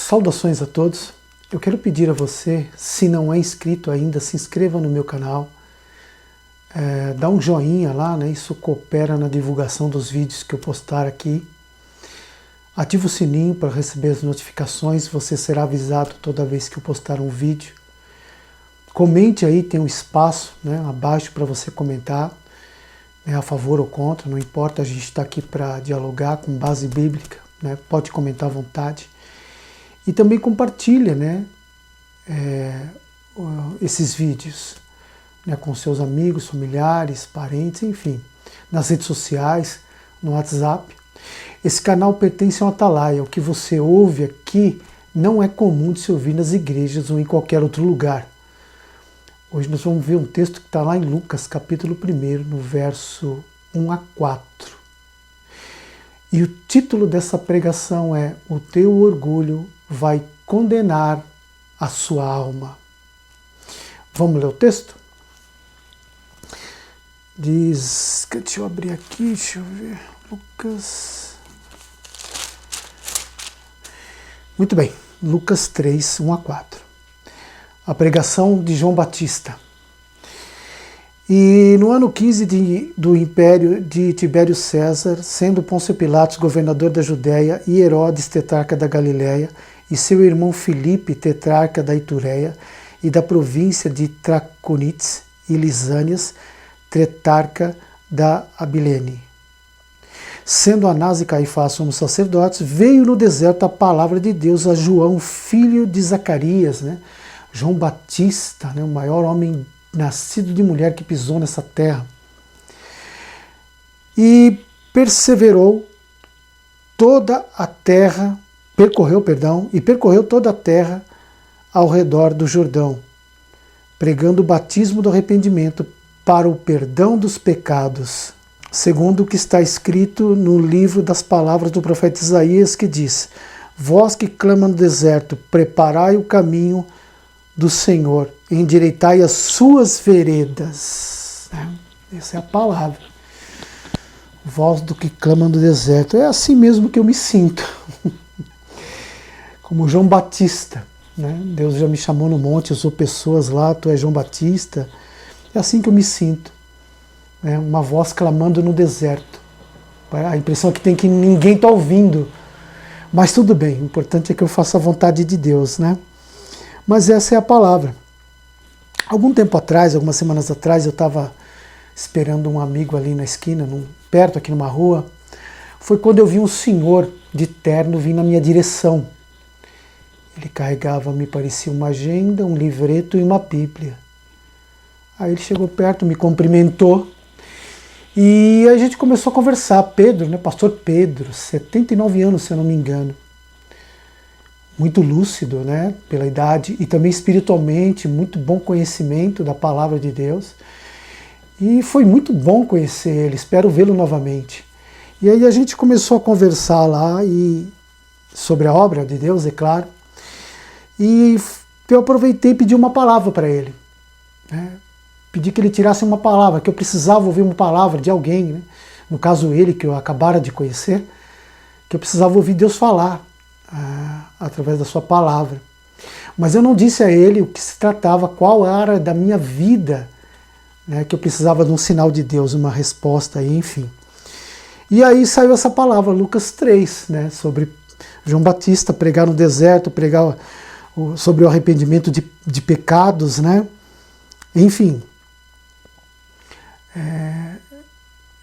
Saudações a todos. Eu quero pedir a você, se não é inscrito ainda, se inscreva no meu canal, dá um joinha lá, né? Isso coopera na divulgação dos vídeos que eu postar aqui. Ative o sininho para receber as notificações, você será avisado toda vez que eu postar um vídeo. Comente aí, tem um espaço, né, abaixo para você comentar, né, a favor ou contra, não importa, a gente está aqui para dialogar com base bíblica, né, pode comentar à vontade. E também compartilha, né, esses vídeos, né, com seus amigos, familiares, parentes, enfim, nas redes sociais, no WhatsApp. Esse canal pertence ao Atalaia. O que você ouve aqui não é comum de se ouvir nas igrejas ou em qualquer outro lugar. Hoje nós vamos ver um texto que está lá em Lucas, capítulo 1, no verso 1 a 4. E o título dessa pregação é: O teu orgulho vai condenar a sua alma. Vamos ler o texto? Diz, deixa eu abrir aqui, deixa eu ver, Lucas. Muito bem, Lucas 3, 1 a 4. A pregação de João Batista. E no ano 15 do império de Tibério César, sendo Pôncio Pilatos governador da Judéia e Herodes tetrarca da Galiléia, e seu irmão Filipe tetrarca da Itureia e da província de Traconites e Lisânias, tetrarca da Abilene. Sendo Anás e Caifás somos sacerdotes, veio no deserto a palavra de Deus a João, filho de Zacarias, né? João Batista, né? O maior homem nascido de mulher que pisou nessa terra. E percorreu toda a terra ao redor do Jordão, pregando o batismo do arrependimento para o perdão dos pecados, segundo o que está escrito no livro das palavras do profeta Isaías, que diz: Vós que clama no deserto, preparai o caminho do Senhor, endireitai as suas veredas. Essa é a palavra. Voz do que clama no deserto. É assim mesmo que eu me sinto. Como João Batista. Né? Deus já me chamou no monte, usou pessoas lá, tu és João Batista. É assim que eu me sinto. Uma voz clamando no deserto. A impressão é que ninguém está ouvindo. Mas tudo bem, o importante é que eu faça a vontade de Deus, né? Mas essa é a palavra. Algum tempo atrás, algumas semanas atrás, eu estava esperando um amigo ali na esquina, perto aqui numa rua. Foi quando eu vi um senhor de terno vir na minha direção. Ele carregava, me parecia, uma agenda, um livreto e uma Bíblia. Aí ele chegou perto, me cumprimentou e a gente começou a conversar. Pedro, né, pastor Pedro, 79 anos, se eu não me engano. Muito lúcido, né, pela idade, e também espiritualmente, muito bom conhecimento da palavra de Deus. E foi muito bom conhecer ele, espero vê-lo novamente. E aí a gente começou a conversar lá sobre a obra de Deus, é claro. E eu aproveitei e pedi uma palavra para ele. Né? Pedi que ele tirasse uma palavra, que eu precisava ouvir uma palavra de alguém, né? No caso ele, que eu acabara de conhecer, que eu precisava ouvir Deus falar através da sua palavra. Mas eu não disse a ele o que se tratava, qual era da minha vida, né, que eu precisava de um sinal de Deus, uma resposta, aí, enfim. E aí saiu essa palavra, Lucas 3, né, sobre João Batista pregar no deserto, pregar sobre o arrependimento de pecados, né? Enfim.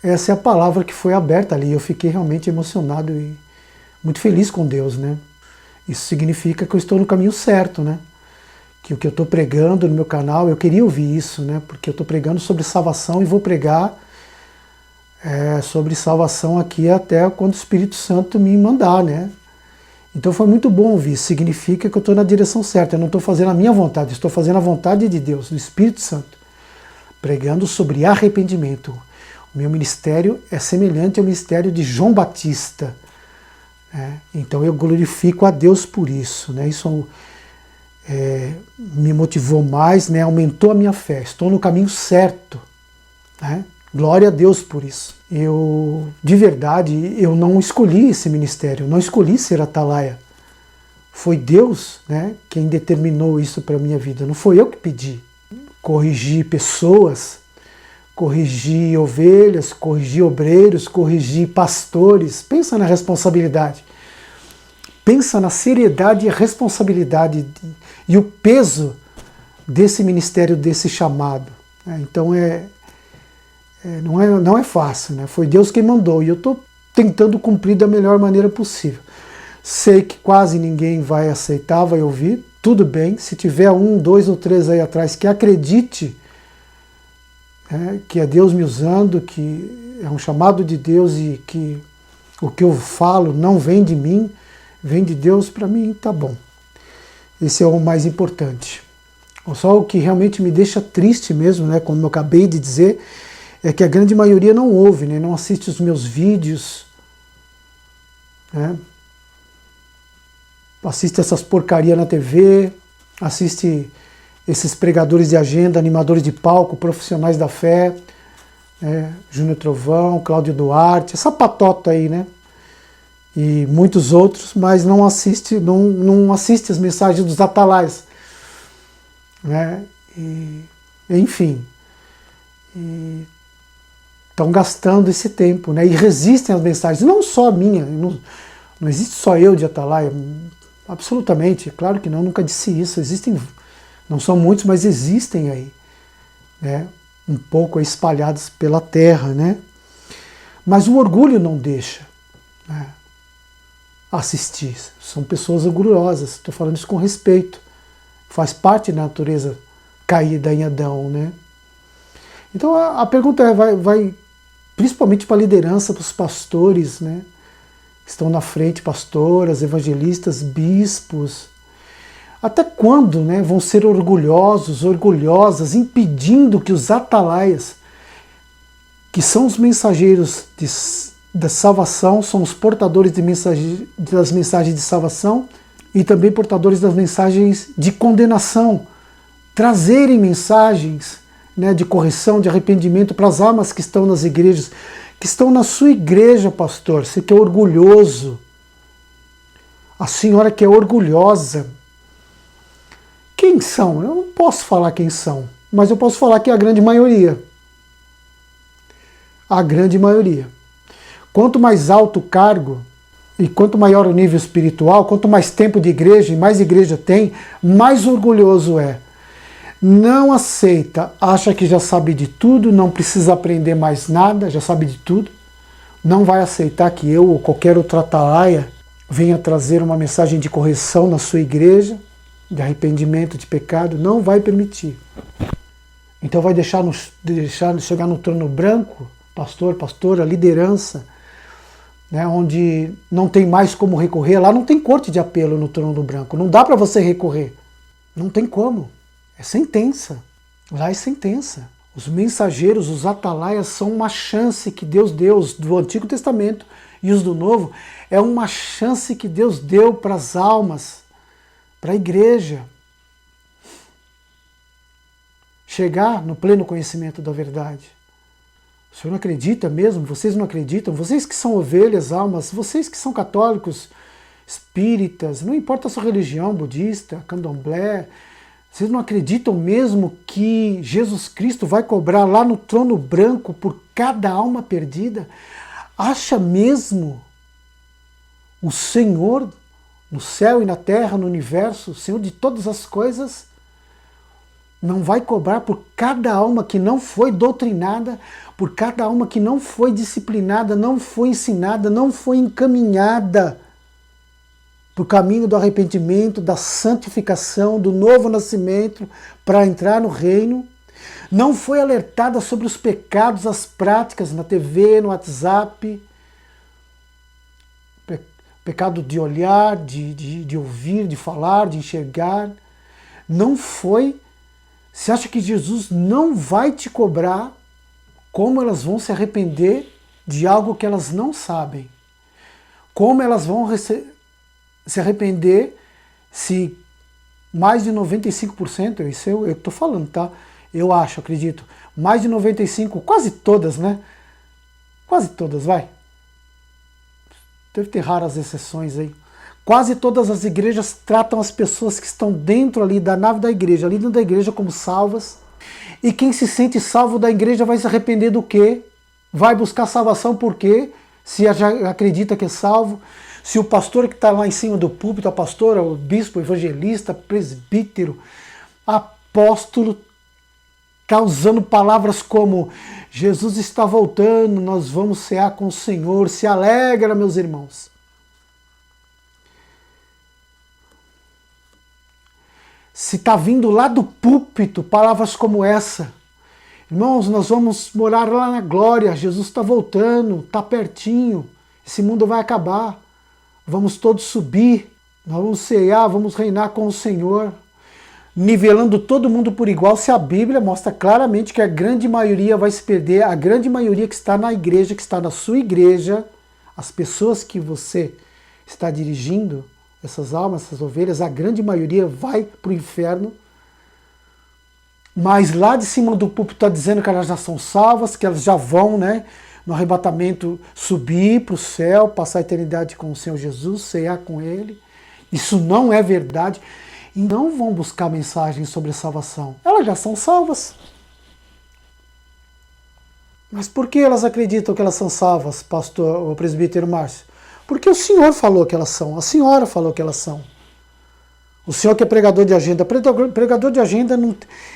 Essa é a palavra que foi aberta ali. Eu fiquei realmente emocionado e muito feliz com Deus, né? Isso significa que eu estou no caminho certo, né? Que o que eu estou pregando no meu canal, eu queria ouvir isso, né? Porque eu estou pregando sobre salvação e vou pregar sobre salvação aqui até quando o Espírito Santo me mandar, né? Então foi muito bom ouvir. Isso significa que eu estou na direção certa. Eu não estou fazendo a minha vontade, estou fazendo a vontade de Deus, do Espírito Santo. Pregando sobre arrependimento. O meu ministério é semelhante ao ministério de João Batista. Então eu glorifico a Deus por isso, né? Isso me motivou mais, né? Aumentou a minha fé, estou no caminho certo, né? Glória a Deus por isso. De verdade, eu não escolhi esse ministério, não escolhi ser atalaia. Foi Deus, né, quem determinou isso para a minha vida, não foi eu que pedi. Corrigir pessoas, corrigir ovelhas, corrigir obreiros, corrigir pastores. Pensa na responsabilidade. Pensa na seriedade e a responsabilidade e o peso desse ministério, desse chamado. Então não é fácil, né? Foi Deus quem mandou e eu estou tentando cumprir da melhor maneira possível. Sei que quase ninguém vai aceitar, vai ouvir, tudo bem. Se tiver 1, 2 ou 3 aí atrás que acredite, que é Deus me usando, que é um chamado de Deus e que o que eu falo não vem de mim, vem de Deus, para mim tá bom. Esse é o mais importante. Só o que realmente me deixa triste mesmo, né, como eu acabei de dizer, é que a grande maioria não ouve, né, não assiste os meus vídeos, né, assiste essas porcarias na TV, assiste esses pregadores de agenda, animadores de palco, profissionais da fé, Júnior Trovão, Cláudio Duarte, essa patota aí, né? E muitos outros, mas não assiste as mensagens dos atalaias, né? Enfim, estão gastando esse tempo, né? E resistem às mensagens, não só a minha, não existe só eu de atalaia, absolutamente, claro que não, nunca disse isso, existem, não são muitos, mas existem aí, né? Um pouco espalhados pela terra, né? Mas o orgulho não deixa, né, assistir. São pessoas orgulhosas, estou falando isso com respeito. Faz parte da natureza caída em Adão, né? Então a pergunta vai principalmente para a liderança, para os pastores, né? Estão na frente, pastoras, evangelistas, bispos. Até quando, né, vão ser orgulhosos, orgulhosas, impedindo que os atalaias, que são os mensageiros da salvação, são os portadores das mensagens de salvação e também portadores das mensagens de condenação, trazerem mensagens, né, de correção, de arrependimento para as almas que estão nas igrejas, que estão na sua igreja, pastor, você que é orgulhoso, a senhora que é orgulhosa. Quem são? Eu não posso falar quem são, mas eu posso falar que é a grande maioria. A grande maioria. Quanto mais alto o cargo e quanto maior o nível espiritual, quanto mais tempo de igreja e mais igreja tem, mais orgulhoso é. Não aceita, acha que já sabe de tudo, não precisa aprender mais nada, já sabe de tudo. Não vai aceitar que eu ou qualquer outro atalaia venha trazer uma mensagem de correção na sua igreja, de arrependimento de pecado, não vai permitir. Então vai deixar chegar no trono branco, pastor, pastora, liderança, né, onde não tem mais como recorrer. Lá não tem corte de apelo no trono branco, não dá para você recorrer. Não tem como. É sentença. Lá é sentença. Os mensageiros, os atalaias, são uma chance que Deus deu, os do Antigo Testamento e os do Novo, é uma chance que Deus deu para as almas, para a igreja chegar no pleno conhecimento da verdade. O senhor não acredita mesmo? Vocês não acreditam? Vocês que são ovelhas, almas, vocês que são católicos, espíritas, não importa a sua religião, budista, candomblé, vocês não acreditam mesmo que Jesus Cristo vai cobrar lá no trono branco por cada alma perdida? Acha mesmo o Senhor no céu e na terra, no universo, o Senhor de todas as coisas, não vai cobrar por cada alma que não foi doutrinada, por cada alma que não foi disciplinada, não foi ensinada, não foi encaminhada para o caminho do arrependimento, da santificação, do novo nascimento, para entrar no reino, não foi alertada sobre os pecados, as práticas na TV, no WhatsApp, pecado de olhar, de ouvir, de falar, de enxergar. Não foi. Você acha que Jesus não vai te cobrar? Como elas vão se arrepender de algo que elas não sabem? Como elas vão se arrepender se mais de 95%, isso eu estou falando, tá? Eu acho, acredito, mais de 95%, quase todas, né? Quase todas, vai. Deve ter raras exceções aí. Quase todas as igrejas tratam as pessoas que estão dentro ali da nave da igreja, ali dentro da igreja, como salvas. E quem se sente salvo da igreja vai se arrepender do quê? Vai buscar salvação por quê? Se já acredita que é salvo. Se o pastor que está lá em cima do púlpito, a pastora, o bispo, o evangelista, presbítero, apóstolo, está usando palavras como Jesus está voltando, nós vamos cear com o Senhor, se alegra, meus irmãos. Se está vindo lá do púlpito palavras como essa, irmãos, nós vamos morar lá na glória, Jesus está voltando, está pertinho, esse mundo vai acabar, vamos todos subir, nós vamos cear, vamos reinar com o Senhor, nivelando todo mundo por igual, se a Bíblia mostra claramente que a grande maioria vai se perder, a grande maioria que está na igreja, que está na sua igreja, as pessoas que você está dirigindo, essas almas, essas ovelhas, a grande maioria vai para o inferno, mas lá de cima do púlpito está dizendo que elas já são salvas, que elas já vão, né, no arrebatamento subir para o céu, passar a eternidade com o Senhor Jesus, cear com Ele. Isso não é verdade. E não vão buscar mensagens sobre salvação. Elas já são salvas. Mas por que elas acreditam que elas são salvas, pastor, o presbítero Márcio? Porque o senhor falou que elas são, a senhora falou que elas são. O senhor que é pregador de agenda, pregador de agenda, não,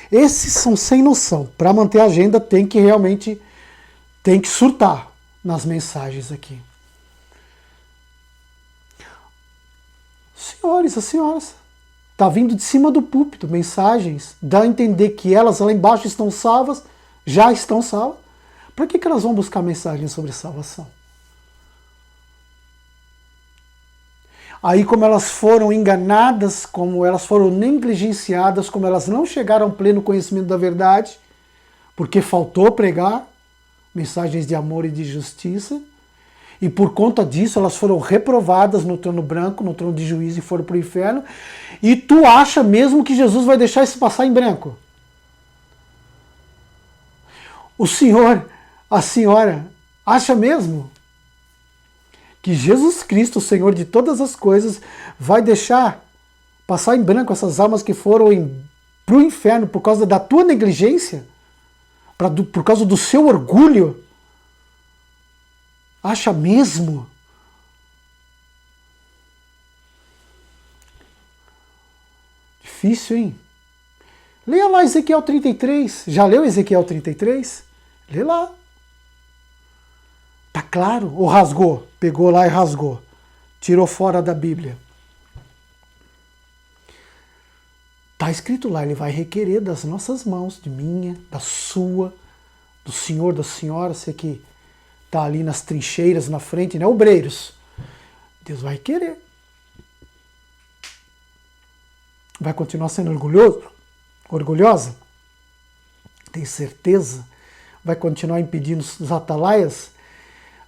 esses são sem noção. Para manter a agenda tem que realmente, tem que surtar nas mensagens aqui. Senhores, as senhoras, está vindo de cima do púlpito mensagens, dá a entender que elas lá embaixo estão salvas, já estão salvas. Por que elas vão buscar mensagens sobre salvação? Aí, como elas foram enganadas, como elas foram negligenciadas, como elas não chegaram ao pleno conhecimento da verdade, porque faltou pregar mensagens de amor e de justiça, e por conta disso elas foram reprovadas no trono branco, no trono de juízo, e foram para o inferno. E tu acha mesmo que Jesus vai deixar isso passar em branco? O senhor, a senhora, acha mesmo que Jesus Cristo, o Senhor de todas as coisas, vai deixar passar em branco essas almas que foram para o inferno por causa da tua negligência? Por causa do seu orgulho? Acha mesmo? Difícil, hein? Leia lá Ezequiel 33. Já leu Ezequiel 33? Lê lá. Tá claro? Ou rasgou? Pegou lá e rasgou. Tirou fora da Bíblia. Tá escrito lá, ele vai requerer das nossas mãos, de minha, da sua, do senhor, da senhora, você que está ali nas trincheiras, na frente, né? Obreiros. Deus vai querer. Vai continuar sendo orgulhoso? Orgulhosa? Tem certeza? Vai continuar impedindo os atalaias?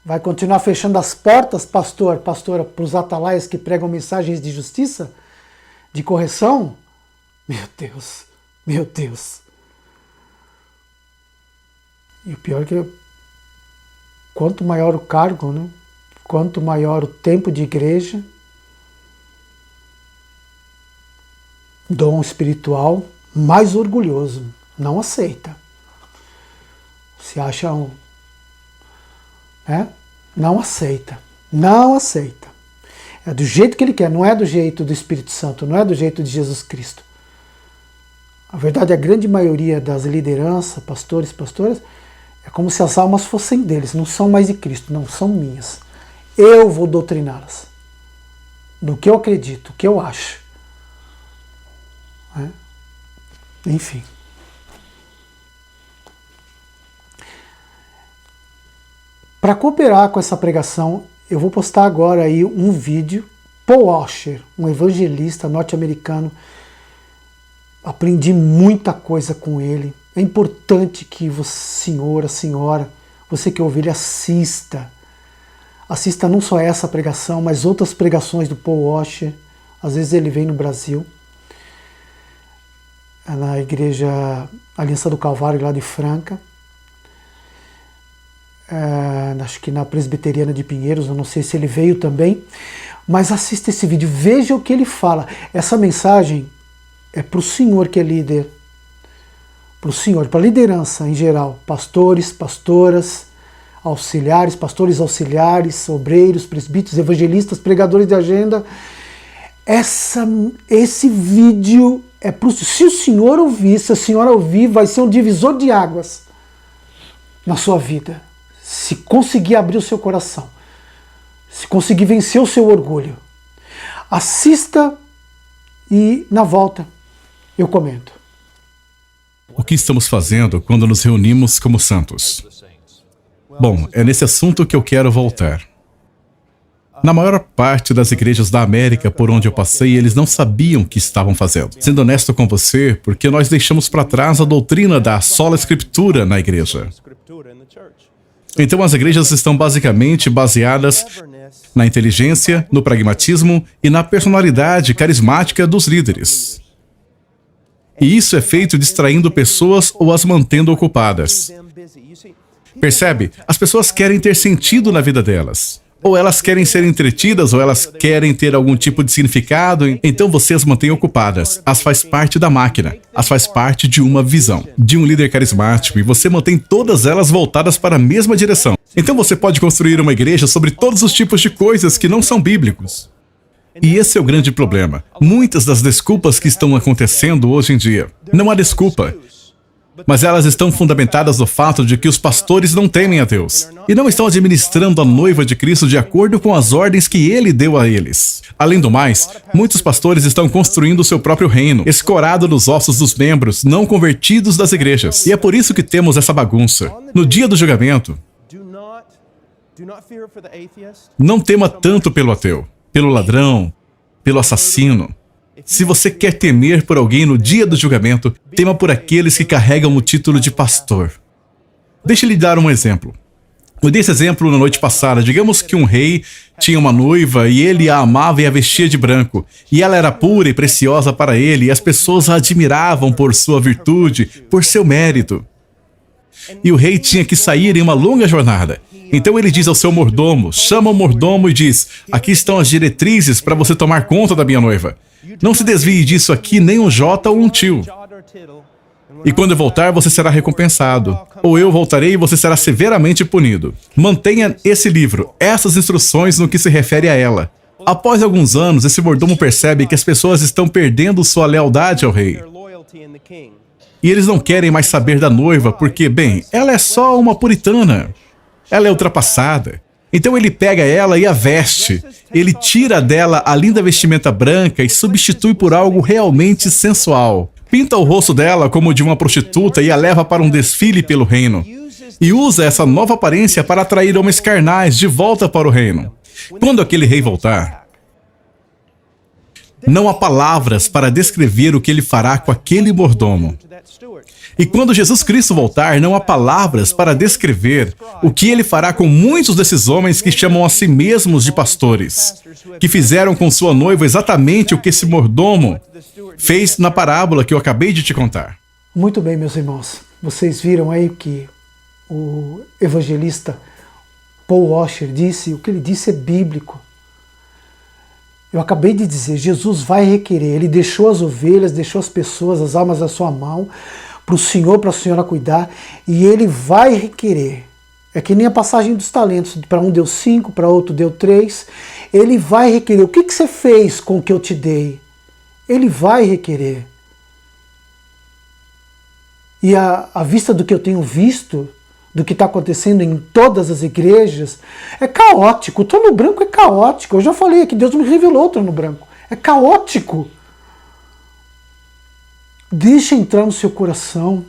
Vai continuar fechando as portas, pastora, para os atalaias que pregam mensagens de justiça? De correção? Meu Deus, meu Deus. E o pior é que quanto maior o cargo, né? Quanto maior o tempo de igreja, dom espiritual, mais orgulhoso, não aceita. Se acha não aceita, não aceita. É do jeito que ele quer, não é do jeito do Espírito Santo, não é do jeito de Jesus Cristo. A verdade, a grande maioria das lideranças, pastores, pastoras, é como se as almas fossem deles, não são mais de Cristo, não, são minhas. Eu vou doutriná-las. Do que eu acredito, o que eu acho. Enfim. Para cooperar com essa pregação, eu vou postar agora aí um vídeo. Paul Washer, um evangelista norte-americano. Aprendi muita coisa com ele. É importante que você, senhor, a senhora, você que ouve ele, assista. Assista não só essa pregação, mas outras pregações do Paul Washer. Às vezes ele vem no Brasil, na igreja Aliança do Calvário, lá de Franca. Acho que na Presbiteriana de Pinheiros, eu não sei se ele veio também. Mas assista esse vídeo, veja o que ele fala. Essa mensagem é para o senhor que é líder, para o senhor, para a liderança em geral, pastores, pastoras, auxiliares, pastores auxiliares, obreiros, presbíteros, evangelistas, pregadores de agenda. Esse vídeo é para se o senhor ouvir, se a senhora ouvir, vai ser um divisor de águas na sua vida. Se conseguir abrir o seu coração, se conseguir vencer o seu orgulho, assista e na volta eu comento. O que estamos fazendo quando nos reunimos como santos? Bom, é nesse assunto que eu quero voltar. Na maior parte das igrejas da América por onde eu passei, eles não sabiam o que estavam fazendo. Sendo honesto com você, porque nós deixamos para trás a doutrina da sola escritura na igreja. Então as igrejas estão basicamente baseadas na inteligência, no pragmatismo e na personalidade carismática dos líderes. E isso é feito distraindo pessoas ou as mantendo ocupadas. Percebe? As pessoas querem ter sentido na vida delas. Ou elas querem ser entretidas, ou elas querem ter algum tipo de significado, então você as mantém ocupadas. As faz parte da máquina, as faz parte de uma visão, de um líder carismático, e você mantém todas elas voltadas para a mesma direção. Então você pode construir uma igreja sobre todos os tipos de coisas que não são bíblicos. E esse é o grande problema. Muitas das desculpas que estão acontecendo hoje em dia. Não há desculpa. Mas elas estão fundamentadas no fato de que os pastores não temem a Deus e não estão administrando a noiva de Cristo de acordo com as ordens que Ele deu a eles. Além do mais, muitos pastores estão construindo o seu próprio reino, escorado nos ossos dos membros não convertidos das igrejas. E é por isso que temos essa bagunça. No dia do julgamento, não tema tanto pelo ateu, pelo ladrão, pelo assassino. Se você quer temer por alguém no dia do julgamento, tema por aqueles que carregam o título de pastor. Deixe-lhe dar um exemplo. Eu dei esse exemplo na noite passada. Digamos que um rei tinha uma noiva e ele a amava e a vestia de branco. E ela era pura e preciosa para ele, e as pessoas a admiravam por sua virtude, por seu mérito. E o rei tinha que sair em uma longa jornada. Então ele diz ao seu mordomo, chama o mordomo e diz: aqui estão as diretrizes para você tomar conta da minha noiva. Não se desvie disso aqui nem um jota ou um tio. E quando eu voltar, você será recompensado. Ou eu voltarei e você será severamente punido. Mantenha esse livro, essas instruções no que se refere a ela. Após alguns anos, esse mordomo percebe que as pessoas estão perdendo sua lealdade ao rei. E eles não querem mais saber da noiva porque, bem, ela é só uma puritana. Ela é ultrapassada. Então ele pega ela e a veste. Ele tira dela a linda vestimenta branca e substitui por algo realmente sensual. Pinta o rosto dela como de uma prostituta e a leva para um desfile pelo reino. E usa essa nova aparência para atrair homens carnais de volta para o reino. Quando aquele rei voltar, não há palavras para descrever o que ele fará com aquele mordomo. E quando Jesus Cristo voltar, não há palavras para descrever o que ele fará com muitos desses homens que chamam a si mesmos de pastores, que fizeram com sua noiva exatamente o que esse mordomo fez na parábola que eu acabei de te contar. Muito bem, meus irmãos. Vocês viram aí que o evangelista Paul Washer disse, o que ele disse é bíblico. Eu acabei de dizer, Jesus vai requerer, ele deixou as ovelhas, deixou as pessoas, as almas na sua mão, para o Senhor, para a senhora cuidar, e ele vai requerer. É que nem a passagem dos talentos, para um deu 5, para outro deu 3, ele vai requerer. O que você fez com o que eu te dei? Ele vai requerer. E à vista do que eu tenho visto, do que está acontecendo em todas as igrejas, é caótico. O trono branco é caótico. Eu já falei aqui, Deus me revelou o trono branco. É caótico. Deixa entrar no seu coração.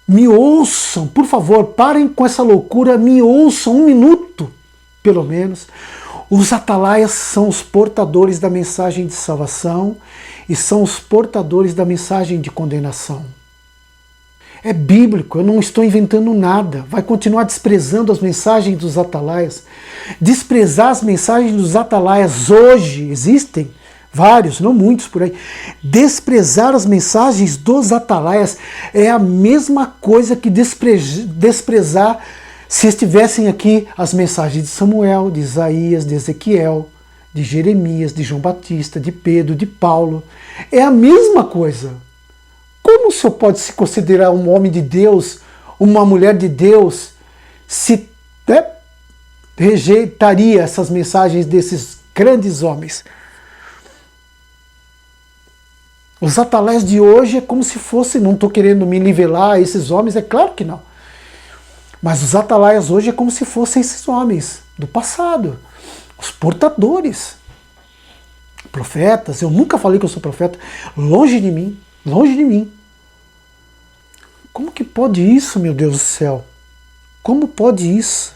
Me ouçam, por favor, parem com essa loucura, me ouçam um minuto, pelo menos. Os atalaias são os portadores da mensagem de salvação e são os portadores da mensagem de condenação. É bíblico, eu não estou inventando nada. Vai continuar desprezando as mensagens dos atalaias. Desprezar as mensagens dos atalaias hoje, existem vários, não muitos por aí. Desprezar as mensagens dos atalaias é a mesma coisa que desprezar Se estivessem aqui as mensagens de Samuel, de Isaías, de Ezequiel, de Jeremias, de João Batista, de Pedro, de Paulo, é a mesma coisa. Como o senhor pode se considerar um homem de Deus, uma mulher de Deus, se rejeitaria essas mensagens desses grandes homens? Os atalaias de hoje é como se fosse, não estou querendo me nivelar a esses homens, é claro que não. Mas os atalaias hoje é como se fossem esses homens do passado, os portadores, profetas. Eu nunca falei que eu sou profeta, longe de mim, longe de mim. Como que pode isso, meu Deus do céu? Como pode isso?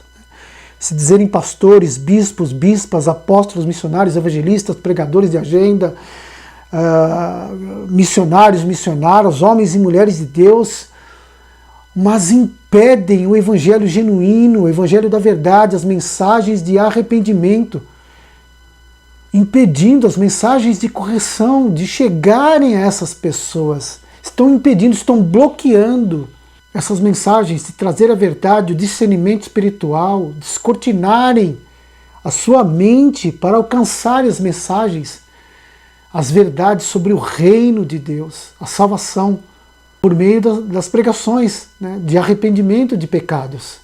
Se dizerem pastores, bispos, bispas, apóstolos, missionários, evangelistas, pregadores de agenda, missionários, homens e mulheres de Deus, mas impedem o evangelho genuíno, o evangelho da verdade, as mensagens de arrependimento, impedindo as mensagens de correção de chegarem a essas pessoas. Estão impedindo, estão bloqueando essas mensagens de trazer a verdade, o discernimento espiritual, descortinarem a sua mente para alcançar as mensagens, as verdades sobre o reino de Deus, a salvação, por meio das pregações, né, de arrependimento de pecados.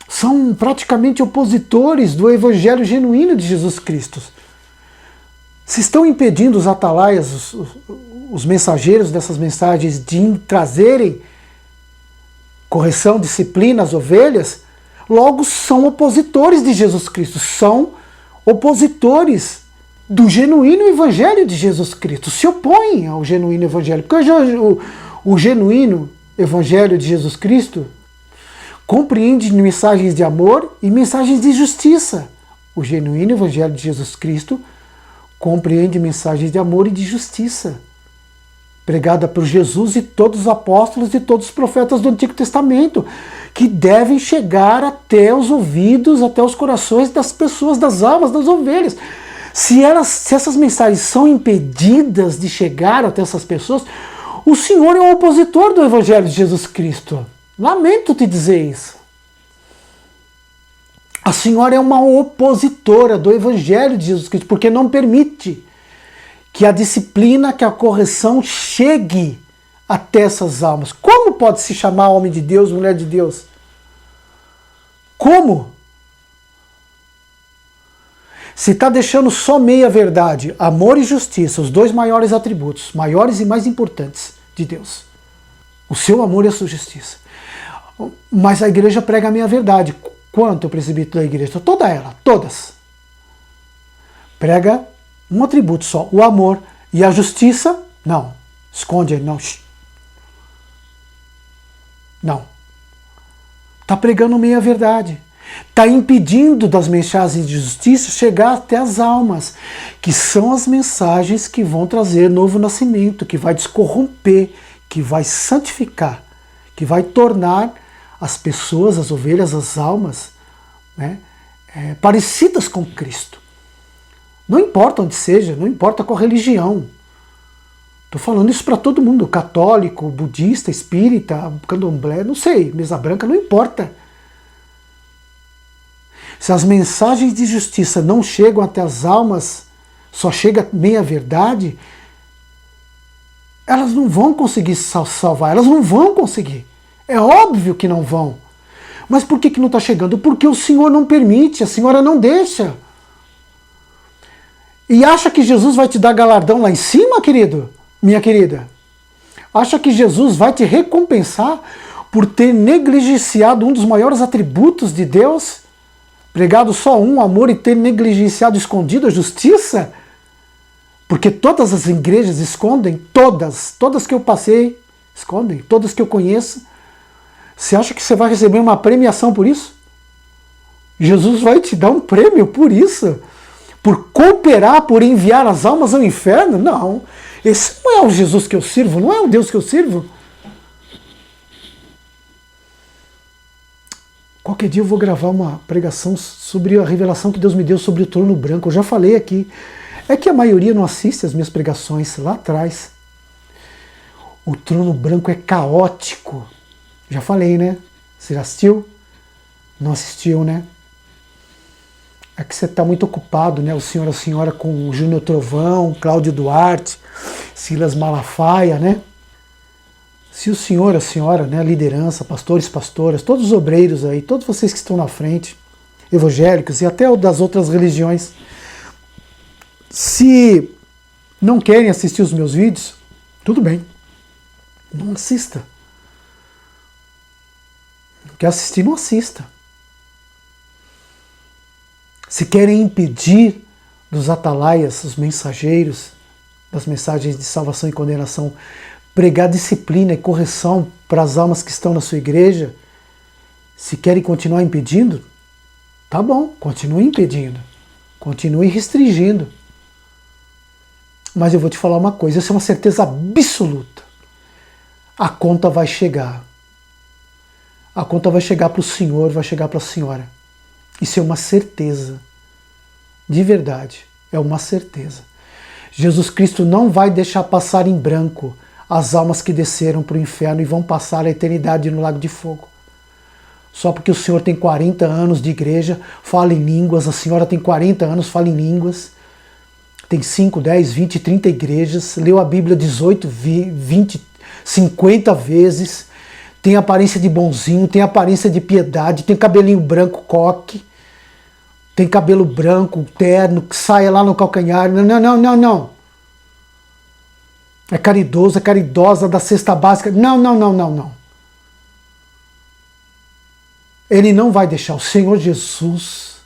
São praticamente opositores do evangelho genuíno de Jesus Cristo. Se estão impedindo os atalaias, os mensageiros dessas mensagens, de trazerem correção, disciplina às ovelhas, logo são opositores de Jesus Cristo, são opositores do genuíno evangelho de Jesus Cristo, se opõem ao genuíno evangelho, porque o genuíno evangelho de Jesus Cristo compreende mensagens de amor e mensagens de justiça. O genuíno evangelho de Jesus Cristo compreende mensagens de amor e de justiça, pregada por Jesus e todos os apóstolos e todos os profetas do Antigo Testamento, que devem chegar até os ouvidos, até os corações das pessoas, das almas, das ovelhas. Se essas mensagens são impedidas de chegar até essas pessoas, o Senhor é um opositor do Evangelho de Jesus Cristo. Lamento te dizer isso. A Senhora é uma opositora do Evangelho de Jesus Cristo, porque não permite que a disciplina, que a correção chegue até essas almas. Como pode se chamar homem de Deus, mulher de Deus? Como? Se está deixando só meia verdade, amor e justiça, os dois maiores atributos, maiores e mais importantes de Deus. O seu amor e a sua justiça. Mas a igreja prega a meia verdade. Quanto o presbítero da igreja? Toda ela, todas. Prega um atributo só, o amor. E a justiça, não. Esconde aí, não. Não. Está pregando meia verdade. Está impedindo das mensagens de justiça chegar até as almas, que são as mensagens que vão trazer novo nascimento, que vai descorromper, que vai santificar, que vai tornar as pessoas, as ovelhas, as almas, né, parecidas com Cristo. Não importa onde seja, não importa qual religião. Estou falando isso para todo mundo, católico, budista, espírita, candomblé, não sei, mesa branca, não importa. Se as mensagens de justiça não chegam até as almas, só chega meia verdade, elas não vão conseguir salvar, elas não vão conseguir. É óbvio que não vão. Mas por que não está chegando? Porque o Senhor não permite, a Senhora não deixa. E acha que Jesus vai te dar galardão lá em cima, querido? Minha querida? Acha que Jesus vai te recompensar por ter negligenciado um dos maiores atributos de Deus? Pregado só um, amor, e ter negligenciado, escondido a justiça? Porque todas as igrejas escondem, todas que eu passei, escondem, todas que eu conheço. Você acha que você vai receber uma premiação por isso? Jesus vai te dar um prêmio por isso? Por cooperar, por enviar as almas ao inferno? Não. Esse não é o Jesus que eu sirvo, não é o Deus que eu sirvo. Qualquer dia eu vou gravar uma pregação sobre a revelação que Deus me deu sobre o trono branco. Eu já falei aqui. É que a maioria não assiste as minhas pregações lá atrás. O trono branco é caótico. Já falei, né? Você já assistiu? Não assistiu, né? É que você está muito ocupado, né? O senhor e a senhora com o Júnior Trovão, Cláudio Duarte, Silas Malafaia, né? Se o senhor, a senhora, né, a liderança, pastores, pastoras, todos os obreiros aí, todos vocês que estão na frente, evangélicos e até das outras religiões, se não querem assistir os meus vídeos, tudo bem, não assista. Não quer assistir, não assista. Se querem impedir dos atalaias, os mensageiros, das mensagens de salvação e condenação, pregar disciplina e correção para as almas que estão na sua igreja, se querem continuar impedindo, tá bom, continue impedindo, continue restringindo. Mas eu vou te falar uma coisa, isso é uma certeza absoluta. A conta vai chegar. A conta vai chegar para o senhor, vai chegar para a senhora. Isso é uma certeza. De verdade, é uma certeza. Jesus Cristo não vai deixar passar em branco as almas que desceram para o inferno e vão passar a eternidade no lago de fogo. Só porque o senhor tem 40 anos de igreja, fala em línguas, a senhora tem 40 anos, fala em línguas, tem 5, 10, 20, 30 igrejas, leu a Bíblia 18, 20, 50 vezes, tem aparência de bonzinho, tem aparência de piedade, tem cabelinho branco, coque, tem cabelo branco, terno, que sai lá no calcanhar. Não. É caridoso, é caridosa da cesta básica. Não. Ele não vai deixar, o Senhor Jesus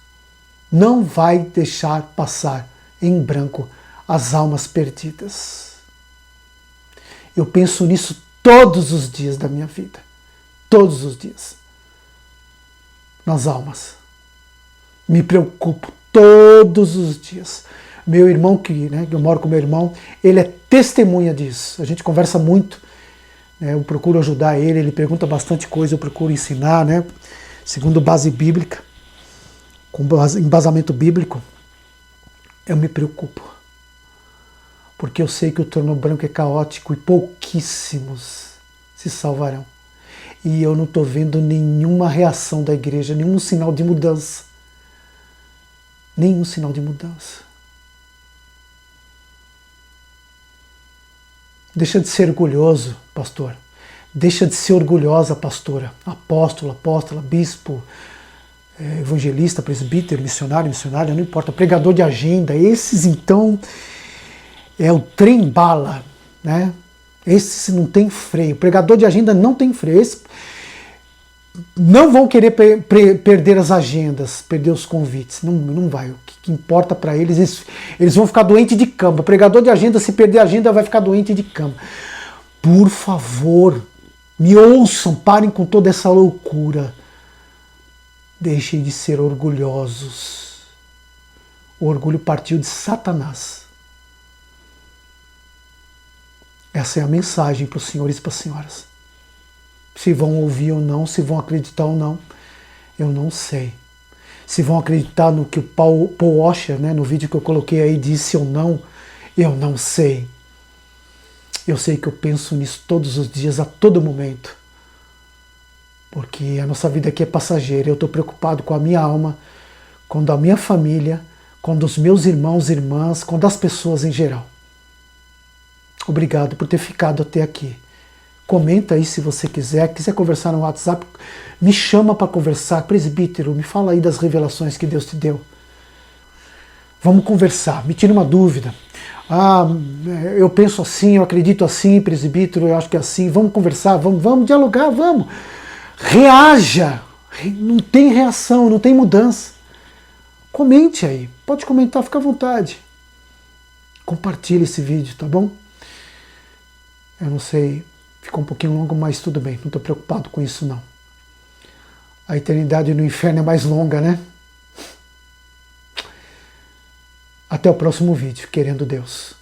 não vai deixar passar em branco as almas perdidas. Eu penso nisso todos os dias da minha vida. Todos os dias. Nas almas. Me preocupo todos os dias. Meu irmão, eu moro com meu irmão, ele é testemunha disso. A gente conversa muito, né? Eu procuro ajudar ele, ele pergunta bastante coisa, eu procuro ensinar, né? Segundo base bíblica, com embasamento bíblico, eu me preocupo. Porque eu sei que o trono branco é caótico e pouquíssimos se salvarão. E eu não estou vendo nenhuma reação da igreja, nenhum sinal de mudança. Nenhum sinal de mudança. Deixa de ser orgulhoso, pastor. Deixa de ser orgulhosa, pastora. Apóstolo, apóstola, bispo, evangelista, presbítero, missionário, missionária, não importa. Pregador de agenda. Esses, então, é o trem bala, né? Esse não tem freio. Pregador de agenda não tem freio. Esse não vão querer perder as agendas, perder os convites. Não vai. O que importa para eles, eles vão ficar doentes de cama. Pregador de agenda, se perder a agenda, vai ficar doente de cama. Por favor, me ouçam, parem com toda essa loucura. Deixem de ser orgulhosos. O orgulho partiu de Satanás. Essa é a mensagem para os senhores e para as senhoras. Se vão ouvir ou não, se vão acreditar ou não, eu não sei. Se vão acreditar no que o Paul Washer, né, no vídeo que eu coloquei aí, disse ou não, eu não sei. Eu sei que eu penso nisso todos os dias, a todo momento. Porque a nossa vida aqui é passageira. Eu estou preocupado com a minha alma, com a da minha família, com dos meus irmãos e irmãs, com das pessoas em geral. Obrigado por ter ficado até aqui. Comenta aí se você quiser conversar no WhatsApp, me chama para conversar, presbítero, me fala aí das revelações que Deus te deu. Vamos conversar, me tira uma dúvida. Eu penso assim, eu acredito assim, presbítero, eu acho que é assim, vamos conversar, vamos dialogar, vamos. Reaja, não tem reação, não tem mudança. Comente aí, pode comentar, fica à vontade. Compartilhe esse vídeo, tá bom? Eu não sei, ficou um pouquinho longo, mas tudo bem, não estou preocupado com isso não. A eternidade no inferno é mais longa, né? Até o próximo vídeo, querendo Deus.